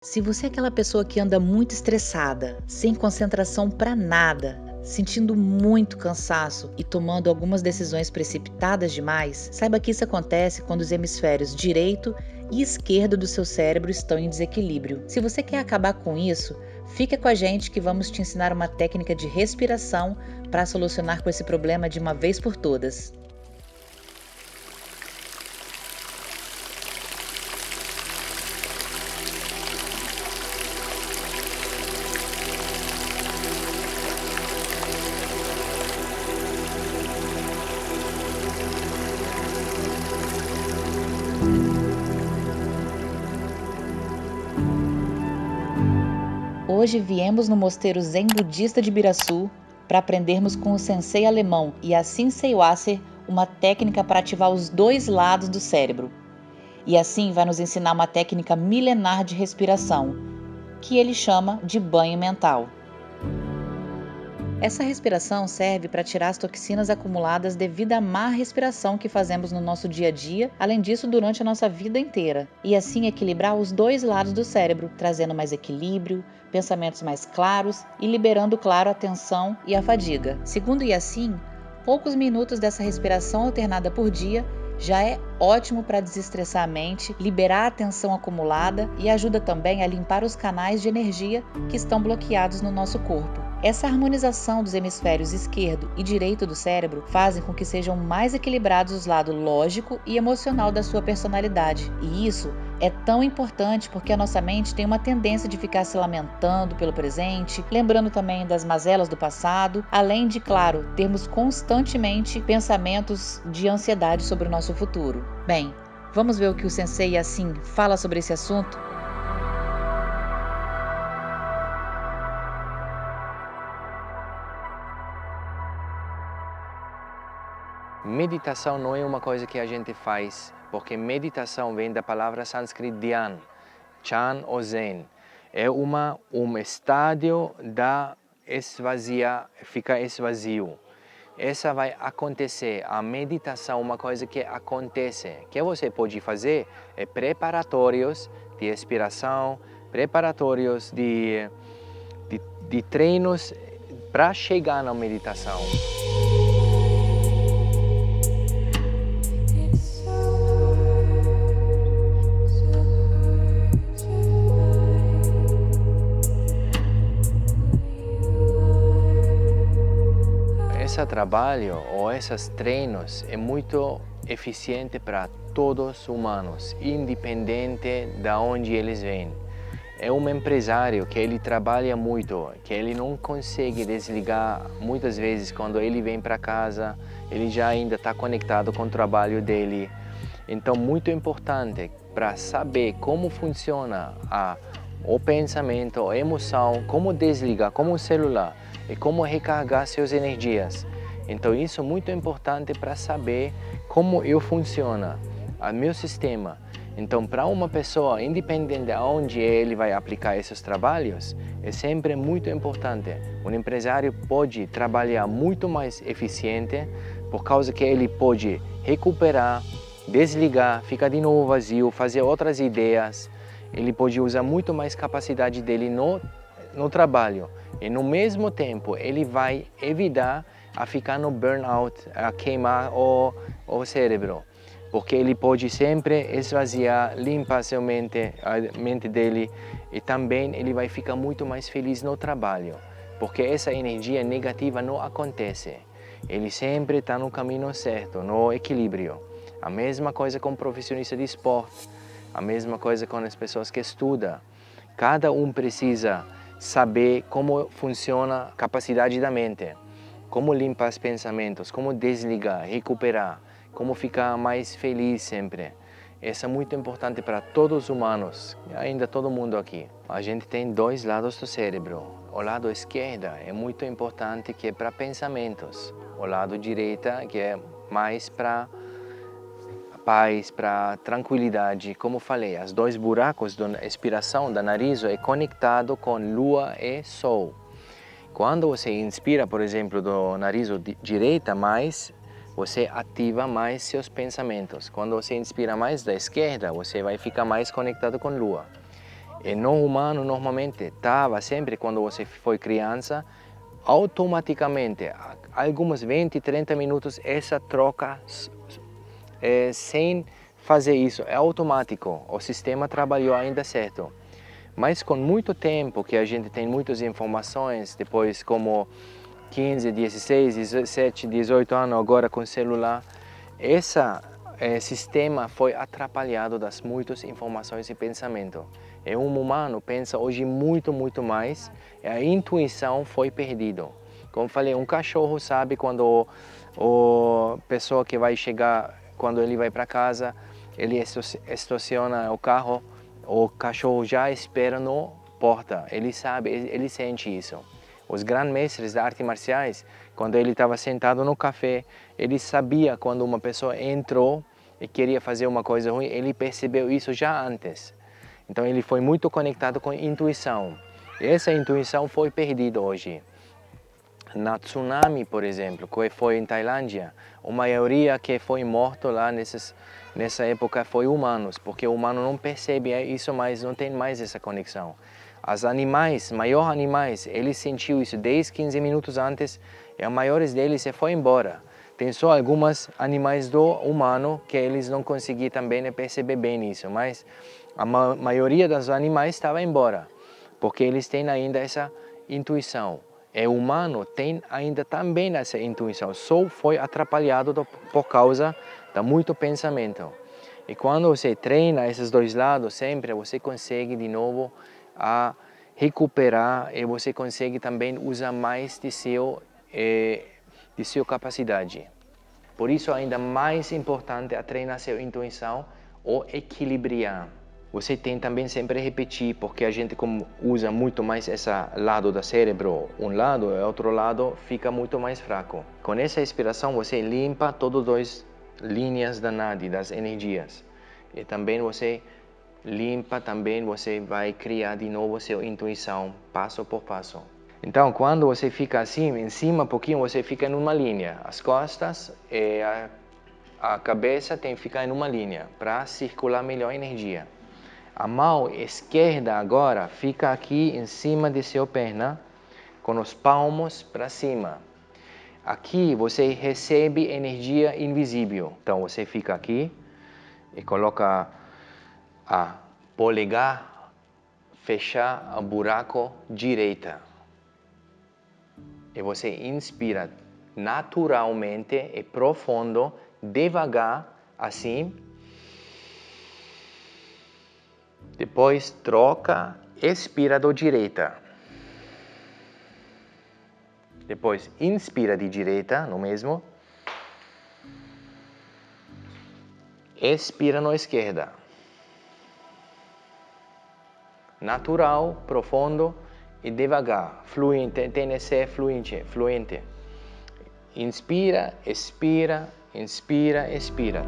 Se você é aquela pessoa que anda muito estressada, sem concentração para nada, sentindo muito cansaço e tomando algumas decisões precipitadas demais, saiba que isso acontece quando os hemisférios direito e esquerdo do seu cérebro estão em desequilíbrio. Se você quer acabar com isso, fica com a gente que vamos te ensinar uma técnica de respiração para solucionar com esse problema de uma vez por todas. Hoje viemos no mosteiro Zen Budista de Biraçu para aprendermos com o sensei alemão Yassin Seiwasser uma técnica para ativar os dois lados do cérebro. E assim vai nos ensinar uma técnica milenar de respiração, que ele chama de banho mental. Essa respiração serve para tirar as toxinas acumuladas devido à má respiração que fazemos no nosso dia a dia, além disso durante a nossa vida inteira, e assim equilibrar os dois lados do cérebro, trazendo mais equilíbrio, pensamentos mais claros e liberando, claro, a tensão e a fadiga. Segundo Yassin, poucos minutos dessa respiração alternada por dia já é ótimo para desestressar a mente, liberar a tensão acumulada e ajuda também a limpar os canais de energia que estão bloqueados no nosso corpo. Essa harmonização dos hemisférios esquerdo e direito do cérebro fazem com que sejam mais equilibrados os lados lógico e emocional da sua personalidade. E isso é tão importante porque a nossa mente tem uma tendência de ficar se lamentando pelo presente, lembrando também das mazelas do passado, além de, claro, termos constantemente pensamentos de ansiedade sobre o nosso futuro. Bem, vamos ver o que o sensei Yassin fala sobre esse assunto? Meditação não é uma coisa que a gente faz, porque meditação vem da palavra sânscrita dhyan, chan ou zen. É um estádio da fica esvazio. Essa vai acontecer, a meditação é uma coisa que acontece. O que você pode fazer é preparatórios de respiração, preparatórios de treinos para chegar na meditação. Esse trabalho ou esses treinos é muito eficiente para todos os humanos, independente de onde eles vêm. É um empresário que ele trabalha muito, que ele não consegue desligar muitas vezes quando ele vem para casa, ele já ainda está conectado com o trabalho dele. Então, muito importante para saber como funciona o pensamento, a emoção, como desligar, como o celular e como recarregar suas energias. Então isso é muito importante para saber como eu funciono, o meu sistema. Então para uma pessoa, independente de onde ele vai aplicar esses trabalhos, é sempre muito importante. Um empresário pode trabalhar muito mais eficiente por causa que ele pode recuperar, desligar, ficar de novo vazio, fazer outras ideias. Ele pode usar muito mais capacidade dele no trabalho. E no mesmo tempo, ele vai evitar a ficar no burnout, a queimar o cérebro. Porque ele pode sempre esvaziar, limpar a mente dele e também ele vai ficar muito mais feliz no trabalho. Porque essa energia negativa não acontece. Ele sempre está no caminho certo, no equilíbrio. A mesma coisa com profissionista de esporte, a mesma coisa com as pessoas que estudam. Cada um precisa saber como funciona a capacidade da mente, como limpar os pensamentos, como desligar, recuperar, como ficar mais feliz sempre. Isso é muito importante para todos os humanos, ainda todo mundo aqui. A gente tem dois lados do cérebro. O lado esquerdo é muito importante que é para pensamentos. O lado direito que é mais para paz, para tranquilidade. Como falei, os dois buracos da expiração da nariz é conectado com lua e sol. Quando você inspira, por exemplo, do nariz direita mais, você ativa mais seus pensamentos. Quando você inspira mais da esquerda, você vai ficar mais conectado com lua. E no humano, normalmente, estava sempre, quando você foi criança, automaticamente, alguns 20, 30 minutos, essa troca, sem fazer isso, é automático. O sistema trabalhou ainda certo. Mas com muito tempo que a gente tem muitas informações, depois como 15, 16, 17, 18 anos, agora com celular, esse sistema foi atrapalhado das muitas informações e pensamento. E um humano pensa hoje muito, muito mais, e a intuição foi perdida. Como falei, um cachorro sabe quando a pessoa que vai chegar, quando ele vai para casa, ele estaciona o carro, o cachorro já espera na porta, ele sabe, ele sente isso. Os grandes mestres de artes marciais, quando ele estava sentado no café, ele sabia quando uma pessoa entrou e queria fazer uma coisa ruim, ele percebeu isso já antes. Então ele foi muito conectado com a intuição. E essa intuição foi perdida hoje. Na tsunami, por exemplo, que foi em Tailândia, a maioria que foi morto lá nessa época foi humanos, porque o humano não percebe isso mais, não tem mais essa conexão. Os animais, maiores animais, eles sentiram isso 10, 15 minutos antes e os maiores deles se foi embora. Tem só alguns animais do humano que eles não conseguiram também perceber bem isso, mas a maioria dos animais estava embora, porque eles têm ainda essa intuição. E o humano tem ainda também essa intuição, só foi atrapalhado por causa de muito pensamento. E quando você treina esses dois lados, sempre você consegue de novo a recuperar e você consegue também usar mais de sua capacidade. Por isso, ainda mais importante é treinar sua intuição ou equilibrar. Você tem também sempre repetir, porque a gente como usa muito mais esse lado do cérebro, um lado e outro lado fica muito mais fraco. Com essa respiração você limpa todas as duas linhas da nadi, das energias. E também você limpa, também você vai criar de novo sua intuição, passo por passo. Então, quando você fica assim, em cima um pouquinho, você fica em uma linha. As costas e a cabeça tem que ficar em uma linha para circular melhor a energia. A mão esquerda agora fica aqui em cima de sua perna, com os palmos para cima. Aqui você recebe energia invisível. Então você fica aqui e coloca a polegar, fechar o buraco direita. E você inspira naturalmente e profundo, devagar, assim. Depois troca, expira da direita. Depois inspira de direita, no mesmo. Expira na esquerda. Natural, profundo e devagar. Fluente, tem que ser fluente. Inspira, expira, inspira, expira.